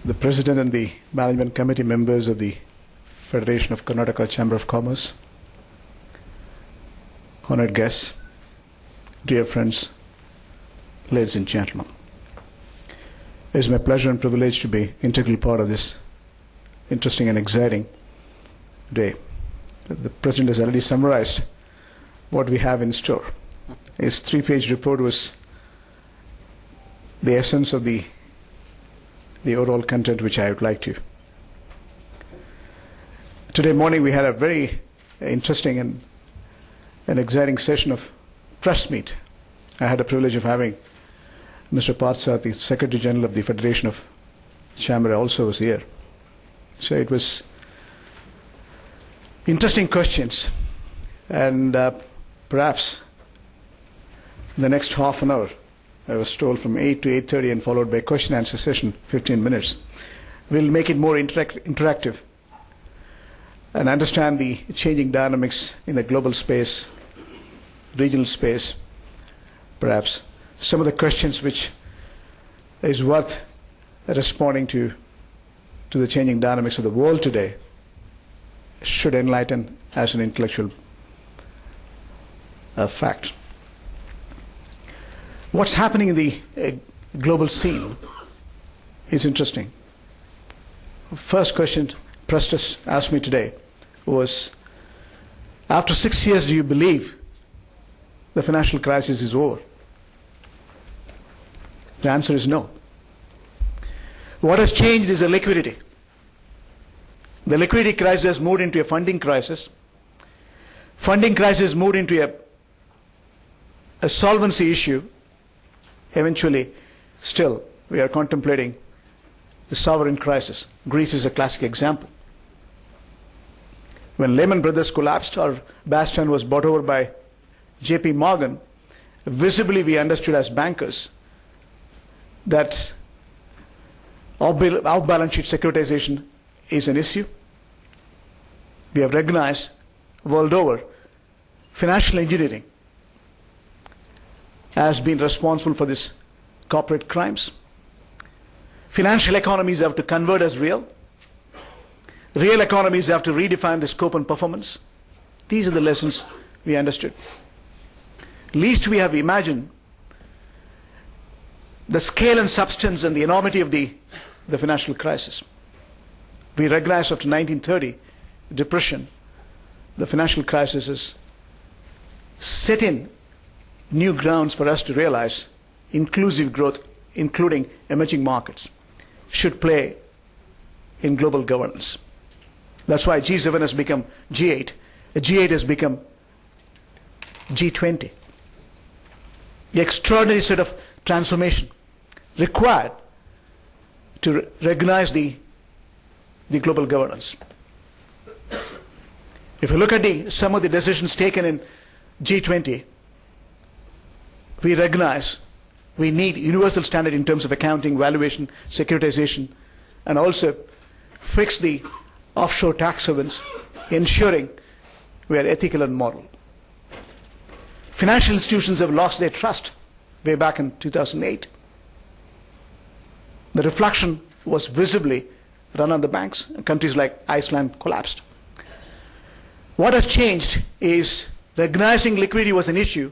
the President and the Management Committee members of the Federation of Karnataka Chamber of Commerce, honored guests, dear friends, ladies and gentlemen. It is my pleasure and privilege to be an integral part of this interesting and exciting day. The President has already summarized what we have in store. His three-page report was the essence of the overall content which I would like to. Today morning we had a very interesting and an exciting session of press meet. I had the privilege of having Mr. Partha, the Secretary General of the Federation of Chamber, also was here. So it was interesting questions, and perhaps in the next half an hour, I was told from 8 to 8:30 and followed by a question and answer session, 15 minutes. We'll make it more interactive and understand the changing dynamics in the global space, regional space, perhaps some of the questions which is worth responding to the changing dynamics of the world today should enlighten as an intellectual fact. What's happening in the global scene is interesting. First question Prestus asked me today was, after 6 years, do you believe the financial crisis is over? The answer is no. What has changed is the liquidity. The liquidity crisis has moved into a funding crisis. Funding crisis moved into a solvency issue. Eventually, still, we are contemplating the sovereign crisis. Greece is a classic example. When Lehman Brothers collapsed or Bastion was bought over by JP Morgan, visibly we understood as bankers that off-balance sheet securitization is an issue. We have recognized world over financial engineering has been responsible for these corporate crimes. Financial economies have to convert as real. Real economies have to redefine the scope and performance. These are the lessons we understood. Least we have imagined the scale and substance and the enormity of the financial crisis. We recognize after 1930 depression, the financial crisis has set in new grounds for us to realize inclusive growth, including emerging markets, should play in global governance. That's why G7 has become G8. G8 has become G20. The extraordinary set of transformation required to recognize the global governance. If you look at some of the decisions taken in G20, we recognize we need universal standard in terms of accounting, valuation, securitization, and also fix the offshore tax havens, ensuring we are ethical and moral. Financial institutions have lost their trust way back in 2008. The reflection was visibly run on the banks. Countries like Iceland collapsed. What has changed is recognizing liquidity was an issue.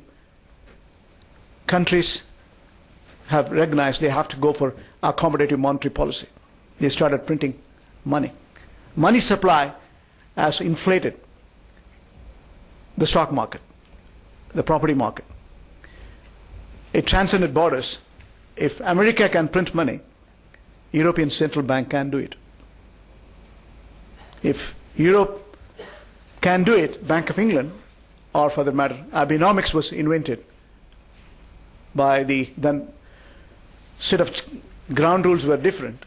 Countries have recognized they have to go for accommodative monetary policy. They started printing money. Money supply has inflated the stock market, the property market. It transcended borders. If America can print money, European Central Bank can do it. If Europe can do it, Bank of England, or for that matter, Abenomics was invented by the then set of ground rules were different.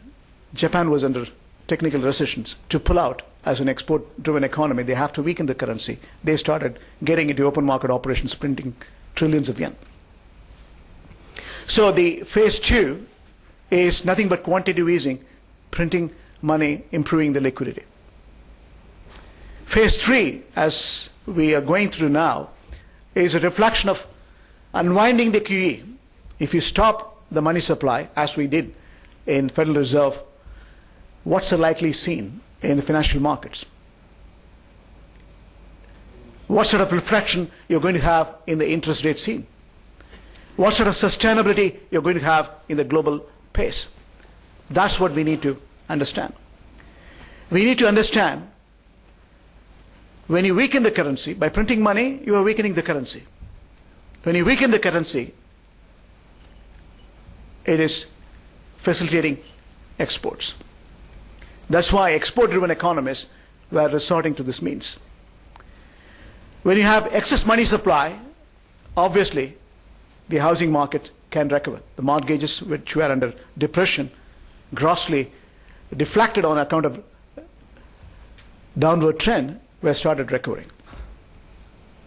Japan was under technical recessions. To pull out as an export-driven economy, they have to weaken the currency. They started getting into open market operations, printing trillions of yen. So the phase two is nothing but quantitative easing, printing money, improving the liquidity. Phase three, as we are going through now, is a reflection of unwinding the QE. If you stop the money supply, as we did in Federal Reserve what's the likely scene in the financial markets? What sort of reflection you're going to have in the interest rate scene? What sort of sustainability you're going to have in the global pace? That's what we need to understand. We need to understand when you weaken the currency, by printing money, you are weakening the currency. When you weaken the currency, it is facilitating exports. That's why export-driven economies were resorting to this means. When you have excess money supply, obviously, the housing market can recover. The mortgages, which were under depression, grossly deflected on account of downward trend, were started recovering.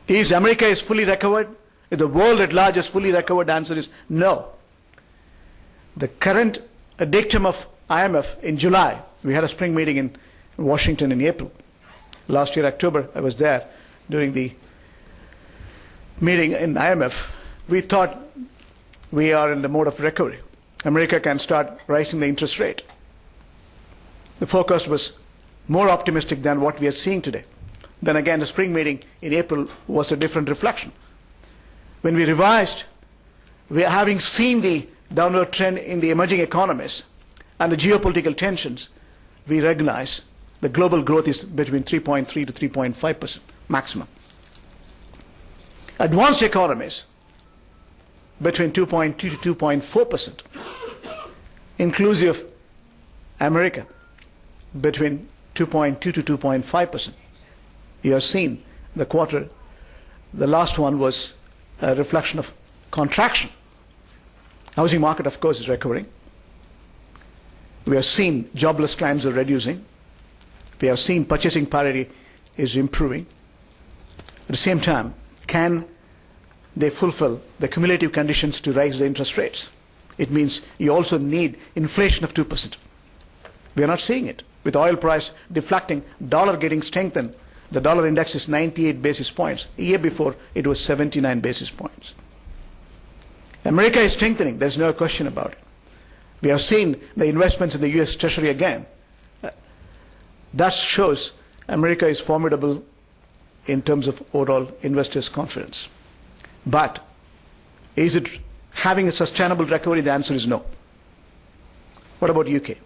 Is America is fully recovered? Is the world at large is fully recovered? The answer is no. The current dictum of IMF in July, we had a spring meeting in Washington in April. Last year, October, I was there during the meeting in IMF. We thought we are in the mode of recovery. America can start raising the interest rate. The forecast was more optimistic than what we are seeing today. Then again, the spring meeting in April was a different reflection. When we revised, we are having seen the downward trend in the emerging economies and the geopolitical tensions, we recognize the global growth is between 3.3 to 3.5% maximum. Advanced economies between 2.2 to 2.4%, inclusive America between 2.2 to 2.5%. You have seen the quarter, the last one was a reflection of contraction. Housing market, of course, is recovering. We have seen jobless claims are reducing. We have seen purchasing parity is improving. At the same time, can they fulfill the cumulative conditions to raise the interest rates? It means you also need inflation of 2%. We are not seeing it. With oil price deflecting, dollar getting strengthened, the dollar index is 98 basis points. A year before, it was 79 basis points. America is strengthening. There's no question about it. We have seen the investments in the US Treasury again. That shows America is formidable in terms of overall investors' confidence. But is it having a sustainable recovery? The answer is no. What about UK?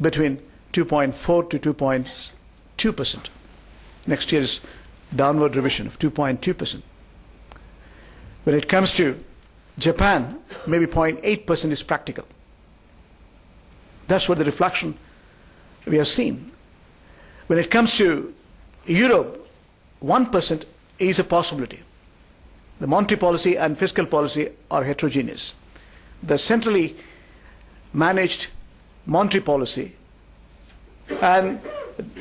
Between 2.4 to 2.2%. Next year is downward revision of 2.2%. When it comes to Japan, maybe 0.8% is practical. That's what the reflection we have seen. When it comes to Europe, 1% is a possibility. The monetary policy and fiscal policy are heterogeneous. The centrally managed monetary policy and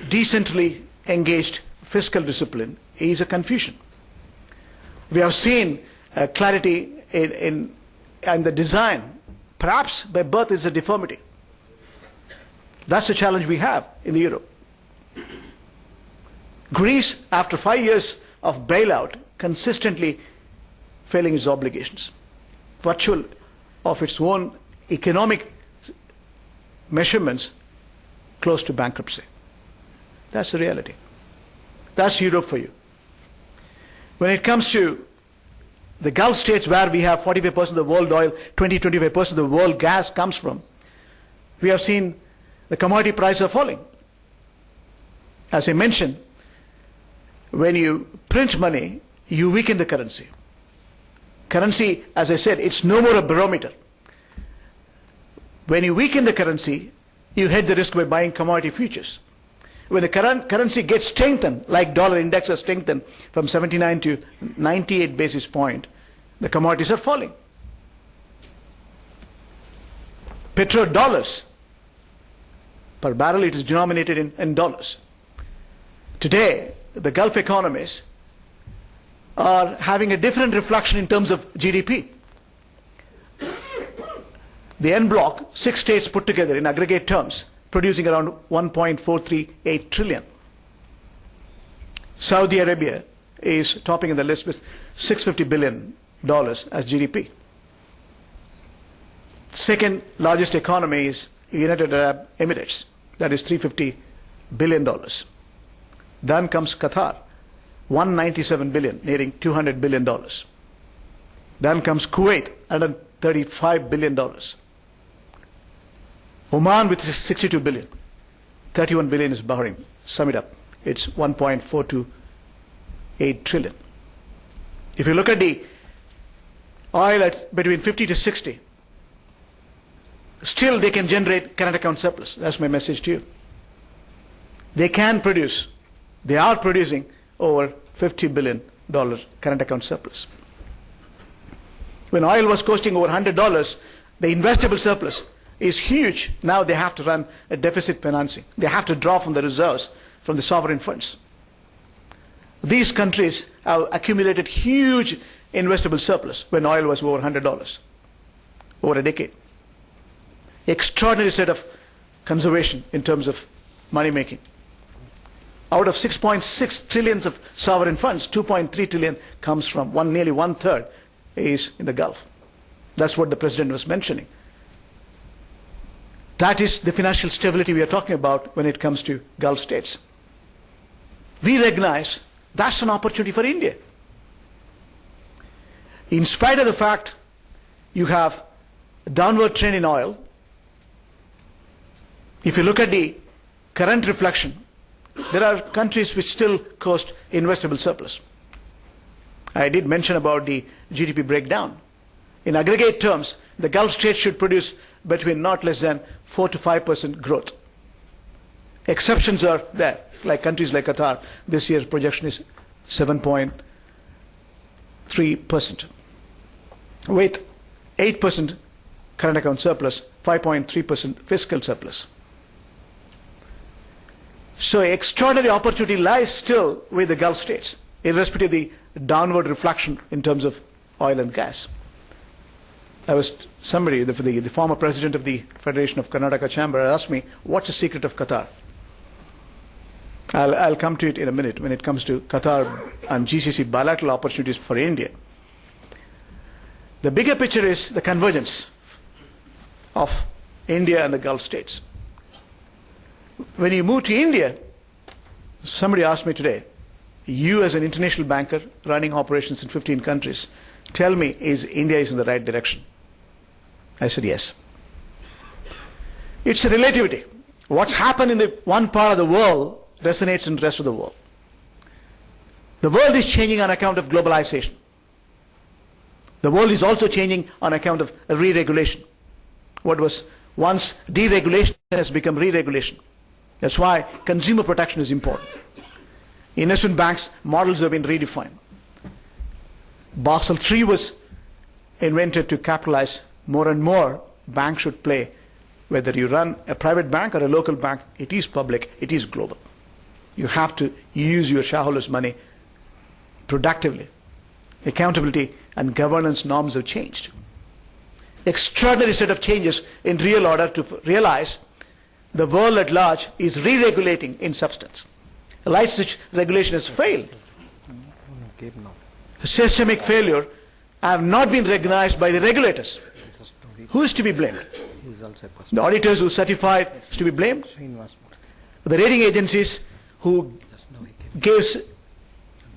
decentrally engaged fiscal discipline is a confusion. We have seen clarity in the design. Perhaps by birth is a deformity. That's the challenge we have in the Europe. Greece, after 5 years of bailout, consistently failing its obligations, virtual of its own economic measurements, close to bankruptcy. That's the reality. That's Europe for you. When it comes to the Gulf states, where we have 45% of the world oil, 25% of the world gas comes from, we have seen the commodity prices are falling. As I mentioned, when you print money, you weaken the currency. Currency, as I said, it's no more a barometer. When you weaken the currency, you hedge the risk by buying commodity futures. When the currency gets strengthened, like dollar index has strengthened from 79 to 98 basis point, the commodities are falling. Petrodollars, per barrel it is denominated in dollars. Today, the Gulf economies are having a different reflection in terms of GDP. The en bloc, 6 states put together in aggregate terms, producing around 1.438 trillion. Saudi Arabia is topping in the list with $650 billion as GDP. Second largest economy is United Arab Emirates, that is $350 billion. Then comes Qatar, $197 billion, nearing $200 billion. Then comes Kuwait, $135 billion. Oman with $62 billion. $31 billion is Bahrain. Sum it up, it's $1.428 trillion. If you look at the oil at between 50 to 60, still they can generate current account surplus. That's my message to you. They can produce, they are producing over $50 billion current account surplus. When oil was costing over $100, the investable surplus is huge. Now they have to run a deficit financing. They have to draw from the reserves, from the sovereign funds. These countries have accumulated huge investable surplus when oil was over $100 over a decade. Extraordinary set of conservation in terms of money making. Out of 6.6 trillion of sovereign funds, 2.3 trillion comes from nearly one third is in the Gulf. That's what the president was mentioning. That is the financial stability we are talking about when it comes to Gulf states. We recognize that's an opportunity for India. In spite of the fact you have a downward trend in oil, if you look at the current reflection, there are countries which still coast investable surplus. I did mention about the GDP breakdown. In aggregate terms, the Gulf states should produce between not less than 4 to 5% growth. Exceptions are there, like countries like Qatar. This year's projection is 7.3%, with 8% current account surplus, 5.3% fiscal surplus. So extraordinary opportunity lies still with the Gulf states, irrespective of the downward reflection in terms of oil and gas. Somebody, the former president of the Federation of Karnataka Chamber, asked me, what's the secret of Qatar? I'll come to it in a minute when it comes to Qatar and GCC bilateral opportunities for India. The bigger picture is the convergence of India and the Gulf states. When you move to India, somebody asked me today, you as an international banker running operations in 15 countries, tell me, is India in the right direction? I said yes. It's a relativity. What's happened in the one part of the world resonates in the rest of the world. The world is changing on account of globalization. The world is also changing on account of re-regulation. What was once deregulation has become re-regulation. That's why consumer protection is important. Investment banks models have been redefined. Basel III was invented to capitalize more and more. Banks should play, whether you run a private bank or a local bank, it is public, it is global. You have to use your shareholders' money productively. Accountability and governance norms have changed. Extraordinary set of changes in real order to realize the world at large is re-regulating in substance. A light switch regulation has failed. Systemic failure have not been recognized by the regulators. Who is to be blamed? The auditors who certified is to be blamed. The rating agencies who gives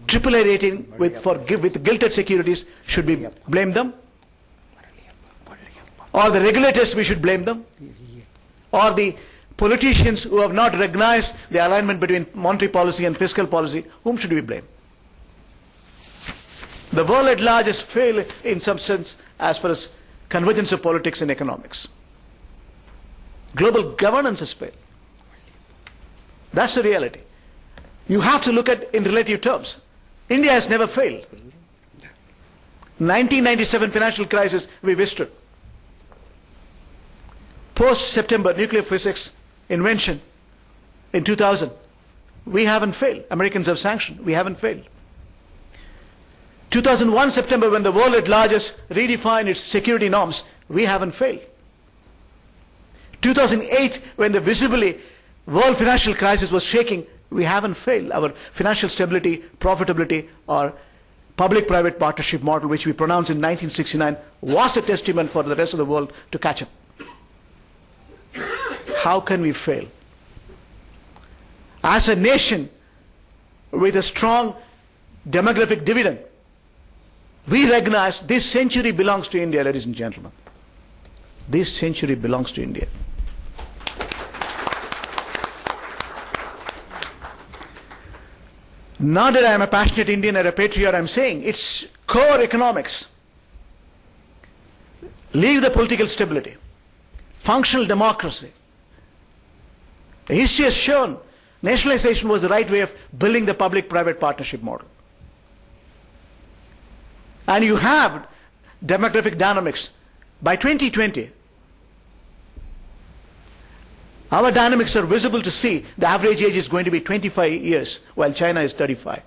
AAA rating with gilted securities, should we blame them? Or the regulators, we should blame them? Or the politicians who have not recognized the alignment between monetary policy and fiscal policy, whom should we blame? The world at large has failed in some sense as far as convergence of politics and economics. Global governance has failed. That's the reality. You have to look at in relative terms. India has never failed. 1997 financial crisis, we withstood. Post-September nuclear physics invention in 2000, we haven't failed. Americans have sanctioned, we haven't failed. 2001 September, when the world at large has redefined its security norms, we haven't failed. 2008, when the visibly world financial crisis was shaking, we haven't failed. Our financial stability, profitability, or public-private partnership model, which we pronounced in 1969, was a testament for the rest of the world to catch up. How can we fail As a nation with a strong demographic dividend, we recognize this century belongs to India, ladies and gentlemen. This century belongs to India. Not that I am a passionate Indian or a patriot, I'm saying it's core economics. Leave the political stability. Functional democracy. The history has shown nationalization was the right way of building the public-private partnership model. And you have demographic dynamics. By 2020, our dynamics are visible to see. The average age is going to be 25 years, while China is 35.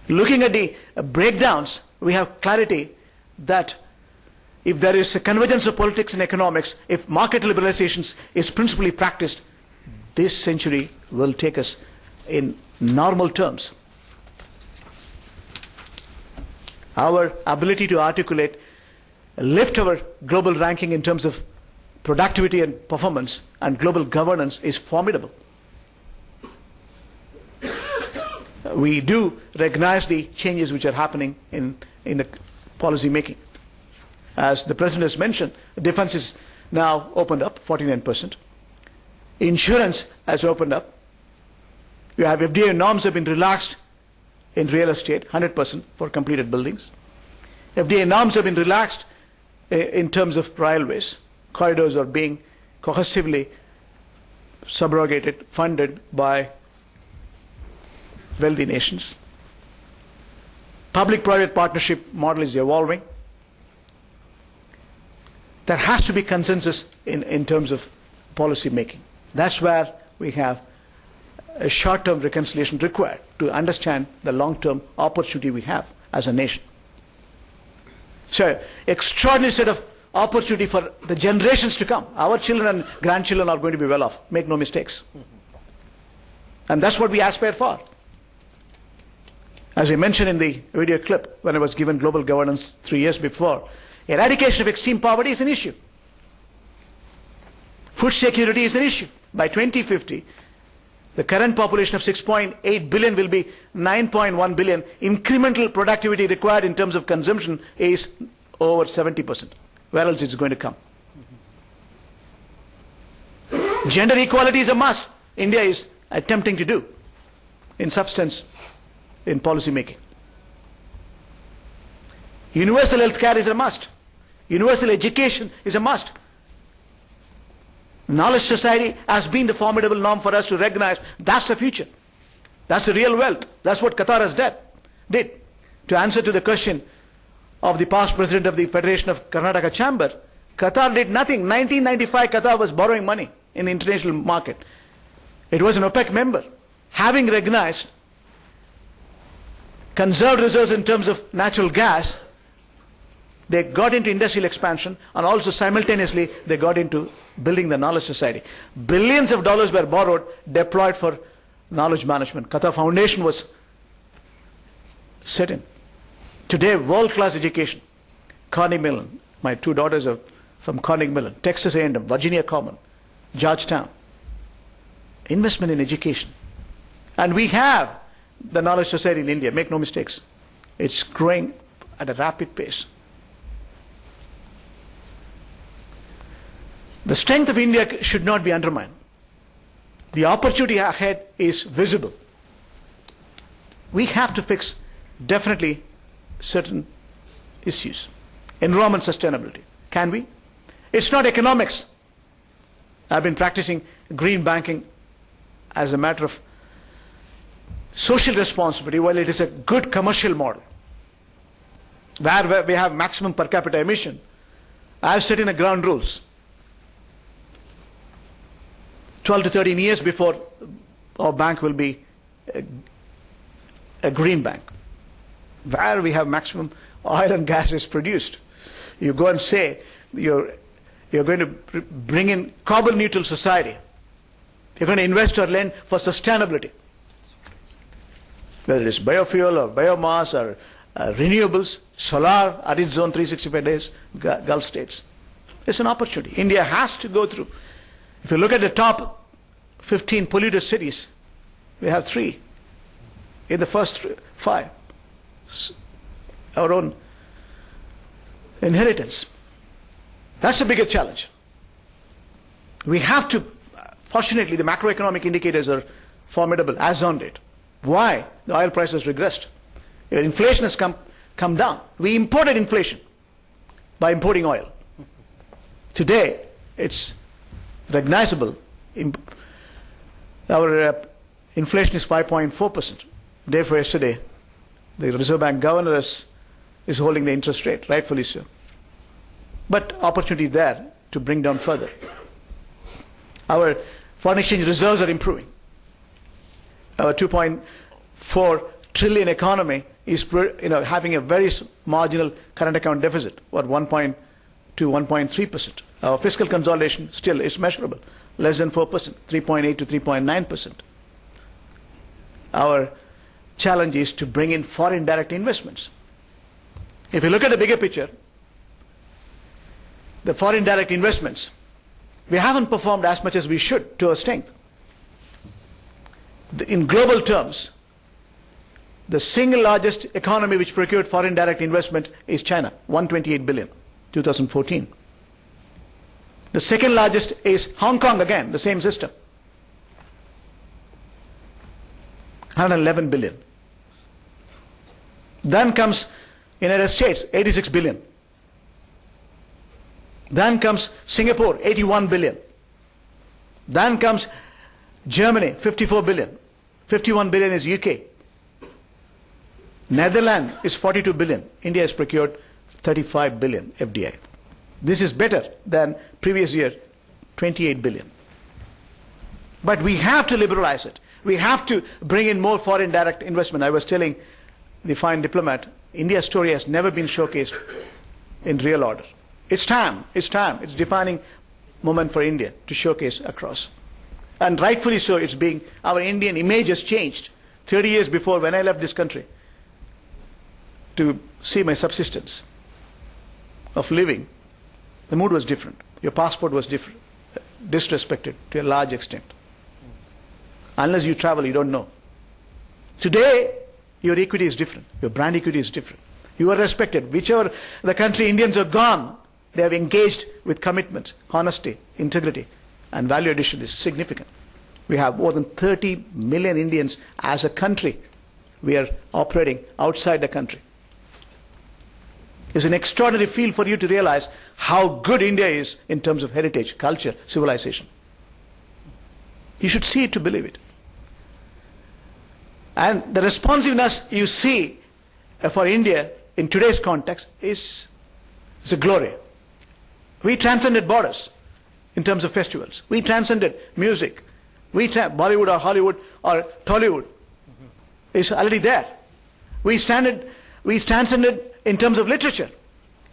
Looking at the breakdowns, we have clarity that if there is a convergence of politics and economics, if market liberalization is principally practiced, this century will take us in normal terms. Our ability to articulate, lift our global ranking in terms of productivity and performance and global governance is formidable. We do recognize the changes which are happening in the policy making. As the President has mentioned, defense is now opened up, 49%. Insurance has opened up. You have FDA norms have been relaxed in real estate, 100% for completed buildings. FDA norms have been relaxed in terms of railways. Corridors are being cohesively subrogated, funded by wealthy nations. Public-private partnership model is evolving. There has to be consensus in terms of policy making. That's where we have a short-term reconciliation required to understand the long-term opportunity we have as a nation. So, extraordinary set of opportunity for the generations to come. Our children and grandchildren are going to be well off. Make no mistakes. And that's what we aspire for. As I mentioned in the video clip, when I was given global governance 3 years before, eradication of extreme poverty is an issue. Food security is an issue. By 2050, the current population of 6.8 billion will be 9.1 billion. Incremental productivity required in terms of consumption is over 70%. Where else is it going to come? Gender equality is a must. India is attempting to do in substance in policy making. Universal health care is a must. Universal education is a must. Knowledge society has been the formidable norm for us to recognize that's the future. That's the real wealth. That's what Qatar has did. To answer to the question of the past president of the Federation of Karnataka Chamber, Qatar did nothing. 1995, Qatar was borrowing money in the international market. It was an OPEC member. Having recognized conserved reserves in terms of natural gas, they got into industrial expansion, and also simultaneously they got into building the knowledge society. Billions of dollars were borrowed, deployed for knowledge management. Qatar Foundation was set in. Today, world-class education. Carnegie Mellon. My 2 daughters are from Carnegie Mellon, Texas A&M, Virginia Common, Georgetown. Investment in education. And we have the knowledge society in India, make no mistakes. It's growing at a rapid pace. The strength of India should not be undermined. The opportunity ahead is visible. We have to fix definitely certain issues. Environment sustainability. Can we? It's not economics. I've been practicing green banking as a matter of social responsibility, while it is a good commercial model where we have maximum per capita emission. I've set in a ground rules. 12 to 13 years before our bank will be a green bank, where we have maximum oil and gas is produced. You go and say you're going to bring in carbon neutral society. You're going to invest or lend for sustainability. Whether it is biofuel or biomass or renewables, solar, arid zone 365 days, Gulf states. It's an opportunity. India has to go through. If you look at the top 15 polluted cities, we have 3. In the first 5, our own inheritance. That's a bigger challenge. We have to, fortunately, the macroeconomic indicators are formidable as on date. Why? The oil price has regressed. Inflation has come down. We imported inflation by importing oil. Today, it's recognizable. Our inflation is 5.4%. Day for yesterday, the Reserve Bank governor is holding the interest rate, rightfully so. But opportunity there to bring down further. Our foreign exchange reserves are improving. Our 2.4 trillion economy is having a very marginal current account deficit, what 1.2, 1.3%. Our fiscal consolidation still is measurable, less than 4%, 3.8 to 3.9%. Our challenge is to bring in foreign direct investments. If you look at the bigger picture, the foreign direct investments, we haven't performed as much as we should to our strength. In global terms, the single largest economy which procured foreign direct investment is China, 128 billion, 2014. The second largest is Hong Kong, again, the same system, 111 billion. Then comes United States, 86 billion. Then comes Singapore, 81 billion. Then comes Germany, 54 billion. 51 billion is UK. Netherlands is 42 billion. India has procured 35 billion FDI. This is better than previous year, 28 billion. But we have to liberalize it. We have to bring in more foreign direct investment. I was telling the fine diplomat, India's story has never been showcased in real order. It's time. It's time. It's a defining moment for India to showcase across. And rightfully so, it's being, our Indian image has changed. 30 years before, when I left this country to see my subsistence of living, the mood was different. Your passport was different, disrespected to a large extent. Unless you travel, you don't know. Today, your equity is different. Your brand equity is different. You are respected. Whichever the country Indians are gone, they have engaged with commitment, honesty, integrity, and value addition is significant. We have more than 30 million Indians as a country. We are operating outside the country. It's an extraordinary field for you to realize how good India is in terms of heritage, culture, civilization. You should see it to believe it. And the responsiveness you see for India in today's context is a glory. We transcended borders in terms of festivals. We transcended music. Bollywood or Hollywood or Tollywood is already there. We transcended in terms of literature.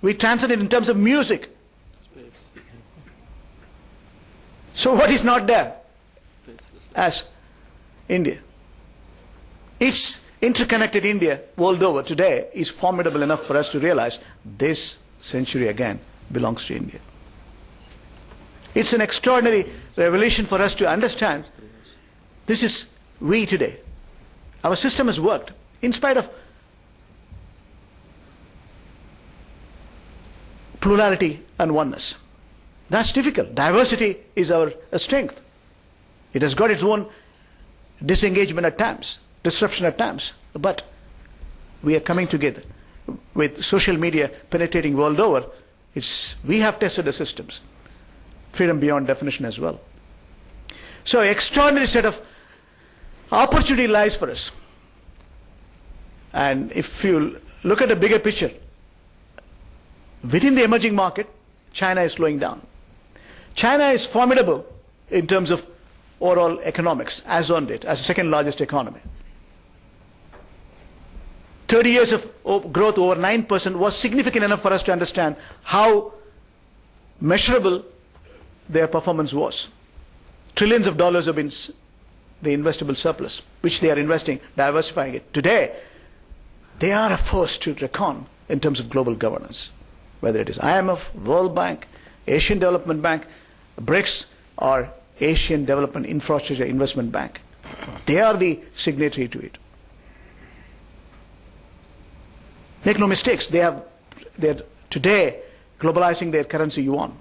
We transcended in terms of music. So what is not there as India? It's interconnected India world over today is formidable enough for us to realize this century again belongs to India. It's an extraordinary revelation for us to understand this is we today. Our system has worked in spite of plurality and oneness. That's difficult. Diversity is our strength. It has got its own disengagement at times, disruption at times, but we are coming together. With social media penetrating world over, we have tested the systems. Freedom beyond definition as well. So extraordinary set of opportunity lies for us. And if you look at the bigger picture, within the emerging market, China is slowing down. China is formidable in terms of overall economics, as on date, as the second largest economy. 30 years of growth over 9% was significant enough for us to understand how measurable their performance was. Trillions of dollars have been the investable surplus, which they are investing, diversifying it. Today, they are a force to reckon in terms of global governance, whether it is IMF, World Bank, Asian Development Bank, BRICS, or Asian Development Infrastructure Investment Bank. They are the signatory to it. Make no mistakes, they're today globalizing their currency yuan.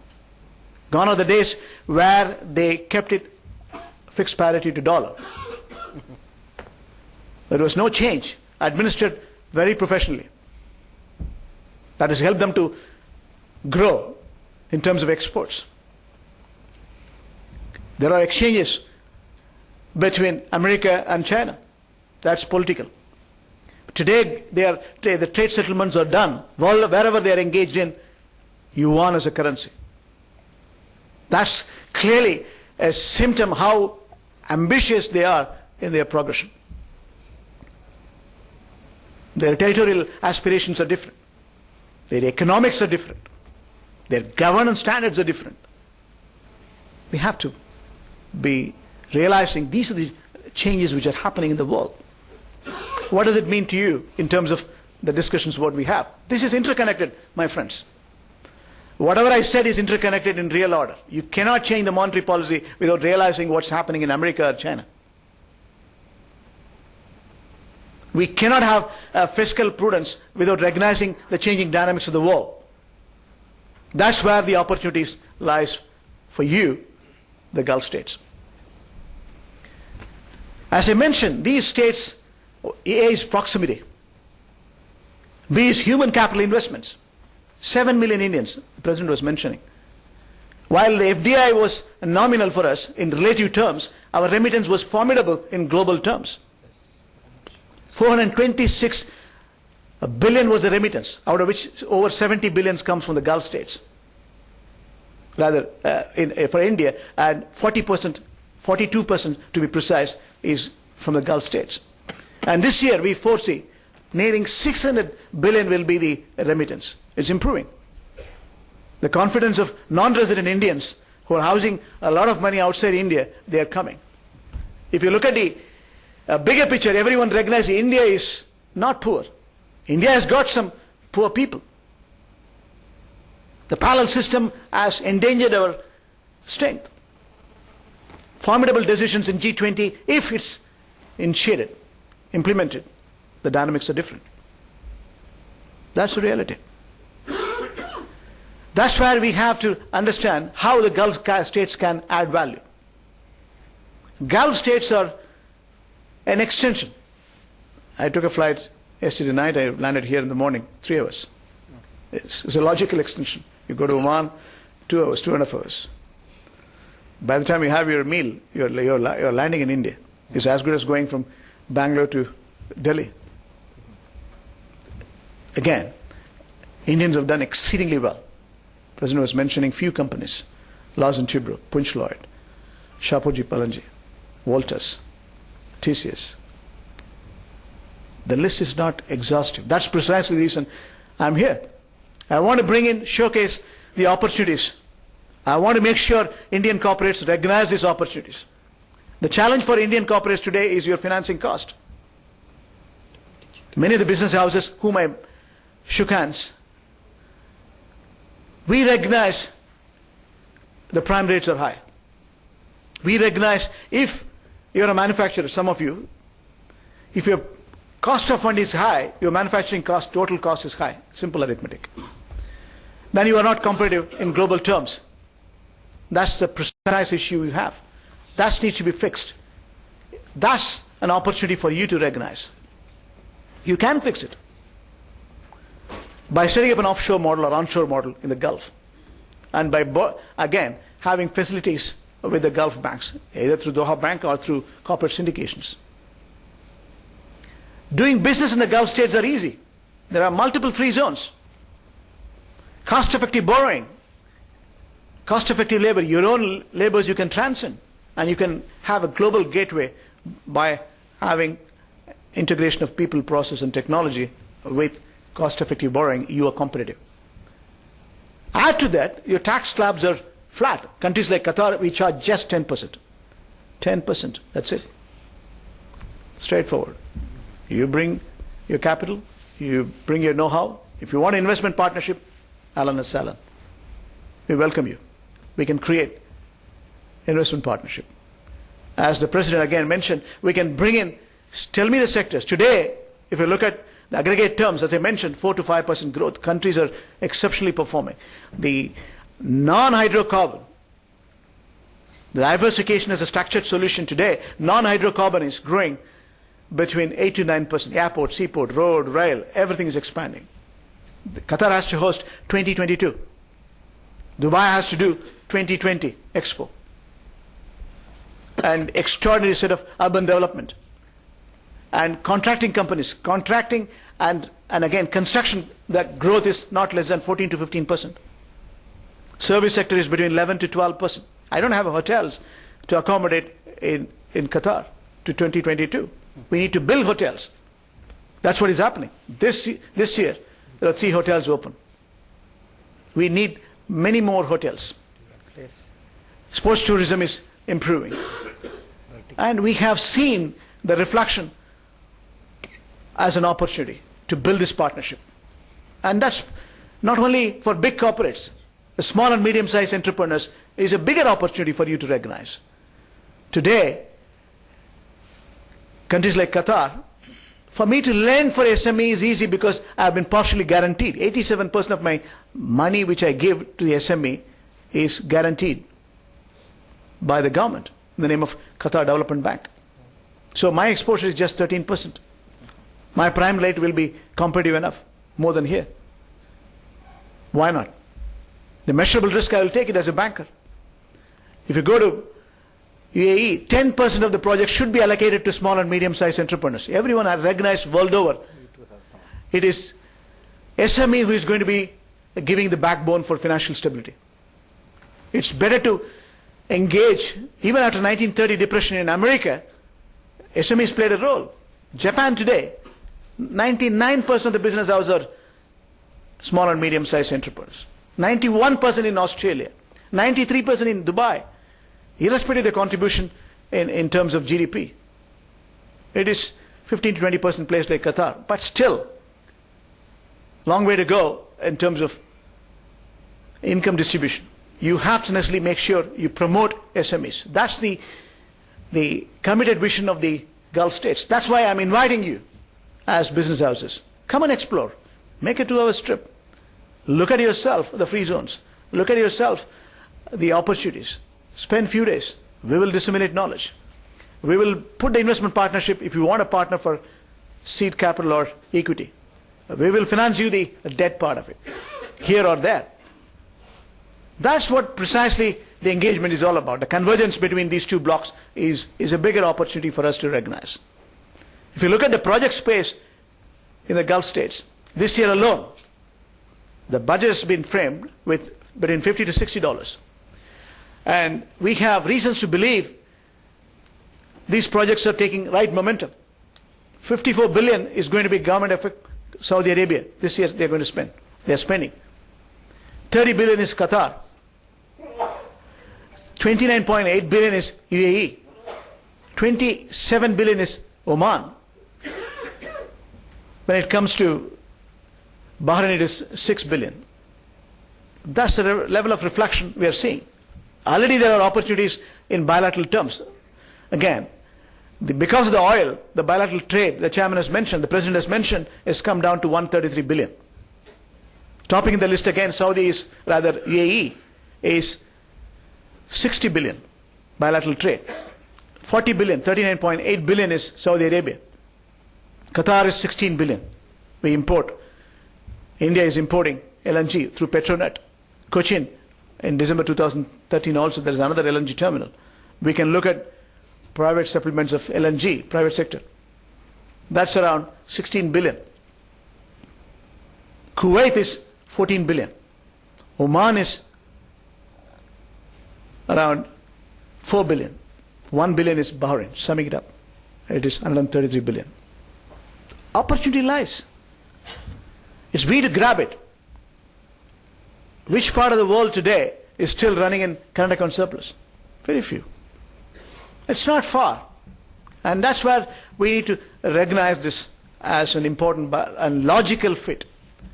Gone are the days where they kept it fixed parity to dollar. There was no change, administered very professionally. That has helped them to grow in terms of exports. There are exchanges between America and China. That's political. Today, the trade settlements are done wherever they are engaged in yuan as a currency. That's clearly a symptom how ambitious they are in their progression. Their territorial aspirations are different. Their economics are different. Their governance standards are different. We have to be realizing these are the changes which are happening in the world. What does it mean to you in terms of the discussions what we have? This is interconnected, my friends. Whatever I said is interconnected in real order. You cannot change the monetary policy without realizing what's happening in America or China. We cannot have fiscal prudence without recognizing the changing dynamics of the world. That's where the opportunities lies for you, the Gulf states. As I mentioned, these states, A is proximity, B is human capital investments. 7 million Indians, the President was mentioning. While the FDI was nominal for us in relative terms, our remittance was formidable in global terms. 426 billion was the remittance, out of which over 70 billions comes from the Gulf states. Rather, for India, and 40%, 42% to be precise, is from the Gulf states. And this year we foresee nearing 600 billion will be the remittance. It's improving. The confidence of non-resident Indians who are housing a lot of money outside India, they are coming. If you look at the bigger picture, everyone recognizes India is not poor. India has got some poor people. The parallel system has endangered our strength. Formidable decisions in G20, if it's initiated, implemented, the dynamics are different. That's the reality. That's where we have to understand how the Gulf states can add value. Gulf states are an extension. I took a flight yesterday night, I landed here in the morning, 3 hours. It's a logical extension. You go to Oman, 2 hours, 2.5 hours. By the time you have your meal, you're landing in India. It's as good as going from Bangalore to Delhi. Again, Indians have done exceedingly well. The President was mentioning few companies: Lawson Tubro, Punch Lloyd, Shapoorji Pallonji, Voltas, TCS. The list is not exhaustive. That's precisely the reason I'm here. I want to bring in, showcase the opportunities. I want to make sure Indian corporates recognize these opportunities. The challenge for Indian corporates today is your financing cost. Many of the business houses whom I shook hands, we recognize the prime rates are high. We recognize if you're a manufacturer, some of you, if your cost of fund is high, your manufacturing cost, total cost is high, simple arithmetic, then you are not competitive in global terms. That's the precise issue you have. That needs to be fixed. That's an opportunity for you to recognize. You can fix it by setting up an offshore model or onshore model in the Gulf, and by, again, having facilities with the Gulf banks, either through Doha Bank or through corporate syndications. Doing business in the Gulf states are easy. There are multiple free zones. Cost-effective borrowing, cost-effective labor, your own labors you can transcend, and you can have a global gateway by having integration of people, process, and technology with cost-effective borrowing. You are competitive. Add to that, your tax slabs are flat. Countries like Qatar, we charge just 10%. 10%, that's it. Straightforward. You bring your capital, you bring your know-how. If you want an investment partnership, Alan and Salan, we welcome you. We can create investment partnership. As the President again mentioned, we can bring in, tell me the sectors. Today, if you look at the aggregate terms, as I mentioned, 4 to 5% growth. Countries are exceptionally performing. The non-hydrocarbon, the diversification as a structured solution today, non-hydrocarbon is growing between 8 to 9%. Airport, seaport, road, rail, everything is expanding. Qatar has to host 2022. Dubai has to do 2020 Expo. And extraordinary set of urban development. And contracting companies, contracting and again construction, that growth is not less than 14 to 15%. Service sector is between 11 to 12%. I don't have hotels to accommodate in Qatar to 2022. We need to build hotels. That's what is happening. This year, there are 3 hotels open. We need many more hotels. Sports tourism is improving. And we have seen the reflection as an opportunity to build this partnership. And that's not only for big corporates. The small and medium-sized entrepreneurs is a bigger opportunity for you to recognize. Today, countries like Qatar, for me to lend for SME is easy because I have been partially guaranteed. 87% of my money which I give to the SME is guaranteed by the government in the name of Qatar Development Bank. So my exposure is just 13%. My prime rate will be competitive enough, more than here. Why not? The measurable risk, I will take it as a banker. If you go to UAE, 10% of the project should be allocated to small and medium-sized entrepreneurs. Everyone are recognized world over. It is SME who is going to be giving the backbone for financial stability. It's better to engage. Even after 1930 depression in America, SMEs played a role. Japan today, 99% of the business houses are small and medium-sized entrepreneurs. 91% in Australia, 93% in Dubai, irrespective of the contribution in terms of GDP. It is 15 to 20% place like Qatar, but still, long way to go in terms of income distribution. You have to necessarily make sure you promote SMEs. That's the committed vision of the Gulf states. That's why I'm inviting you as business houses. Come and explore. Make a 2-hour trip. Look at yourself, the free zones. Look at yourself, the opportunities. Spend few days. We will disseminate knowledge. We will put the investment partnership if you want a partner for seed capital or equity. We will finance you the debt part of it, here or there. That's what precisely the engagement is all about. The convergence between these two blocks is a bigger opportunity for us to recognize. If you look at the project space in the Gulf states, this year alone, the budget has been framed with between $50 to $60. And we have reasons to believe these projects are taking right momentum. 54 billion is going to be government of Saudi Arabia. This year they're going to spend. They're spending. 30 billion is Qatar. 29.8 billion is UAE. 27 billion is Oman. When it comes to Bahrain, it is 6 billion. That's the level of reflection we are seeing. Already there are opportunities in bilateral terms. Again, because of the oil, the bilateral trade, the chairman has mentioned, the president has mentioned, has come down to 133 billion. Topping the list again, UAE is 60 billion bilateral trade. 40 billion, 39.8 billion is Saudi Arabia. Qatar is 16 billion. We import. India is importing LNG through Petronet. Cochin, in December 2013 also, there is another LNG terminal. We can look at private supplements of LNG, private sector. That's around 16 billion. Kuwait is 14 billion. Oman is around 4 billion. 1 billion is Bahrain. Summing it up, it is 133 billion. Opportunity lies. It's we to grab it. Which part of the world today is still running in current account surplus? Very few. It's not far. And that's where we need to recognize this as an important and logical fit.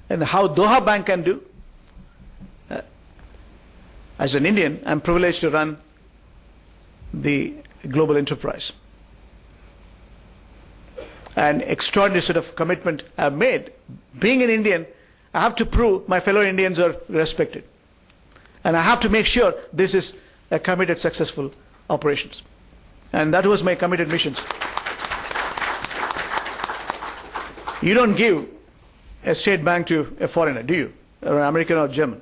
And how Doha Bank can do. As an Indian, I'm privileged to run the global enterprise. An extraordinary sort of commitment I've made. Being an Indian, I have to prove my fellow Indians are respected. And I have to make sure this is a committed, successful operations. And that was my committed missions. You don't give a state bank to a foreigner, do you? Or an American or German.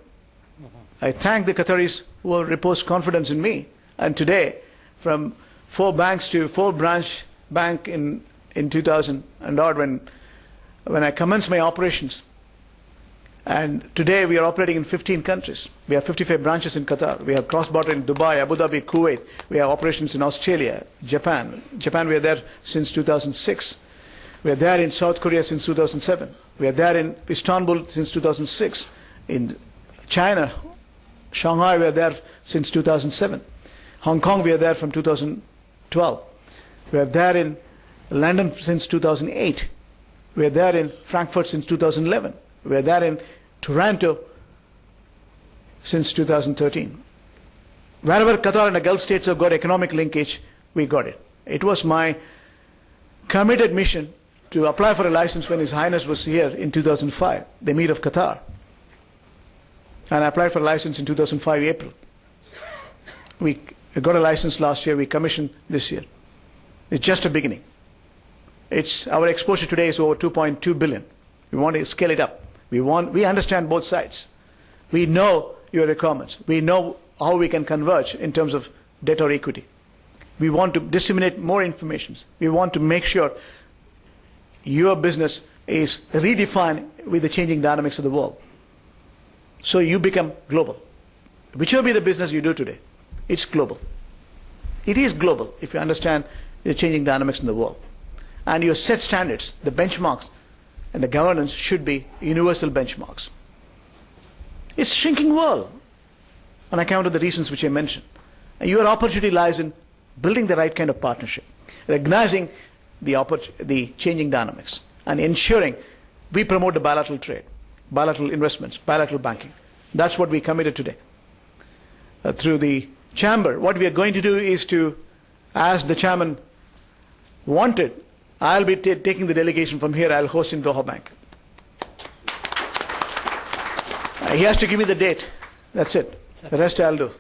I thank the Qataris who have reposed confidence in me. And today, from 4 banks to 4 branch bank in 2000 and odd when I commenced my operations. And today we are operating in 15 countries. We have 55 branches in Qatar. We have cross-border in Dubai, Abu Dhabi, Kuwait. We have operations in Australia, Japan. Japan, we are there since 2006. We are there in South Korea since 2007. We are there in Istanbul since 2006. In China, Shanghai, we are there since 2007. Hong Kong, we are there from 2012. We are there in London since 2008. We are there in Frankfurt since 2011. We are there in Toronto since 2013. Wherever Qatar and the Gulf states have got economic linkage, we got it. It was my committed mission to apply for a license when His Highness was here in 2005, the Emir of Qatar. And I applied for a license in 2005, April. We got a license last year, we commissioned this year. It's just a beginning. Our exposure today is over 2.2 billion. We want to scale it up. We understand both sides. We know your requirements. We know how we can converge in terms of debt or equity. We want to disseminate more information. We want to make sure your business is redefined with the changing dynamics of the world. So you become global. Whichever be the business you do today, it's global. It is global if you understand the changing dynamics in the world. And your set standards, the benchmarks, and the governance should be universal benchmarks. It's a shrinking world on account of the reasons which I mentioned. And your opportunity lies in building the right kind of partnership, recognizing the changing dynamics, and ensuring we promote the bilateral trade, bilateral investments, bilateral banking. That's what we committed today. Through the chamber, what we are going to do is to, as the chairman wanted, I'll be taking the delegation from here. I'll host in Doha Bank. He has to give me the date. That's it. Sir. The rest I'll do.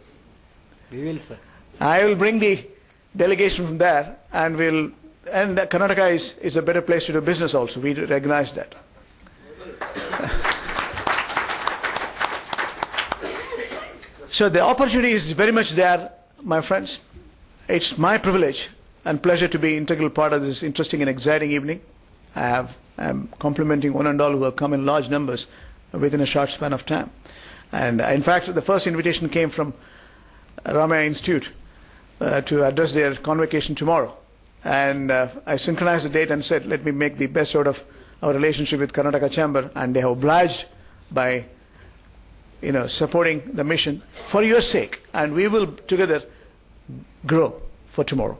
We will, sir. I will bring the delegation from there, and Karnataka is a better place to do business also. We recognize that. So the opportunity is very much there, my friends. It's my privilege and pleasure to be integral part of this interesting and exciting evening. I'm complimenting one and all who have come in large numbers within a short span of time. And in fact, the first invitation came from Ramaya Institute to address their convocation tomorrow. And I synchronized the date and said, let me make the best out of our relationship with Karnataka Chamber. And they have obliged by supporting the mission for your sake. And we will together grow for tomorrow.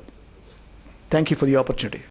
Thank you for the opportunity.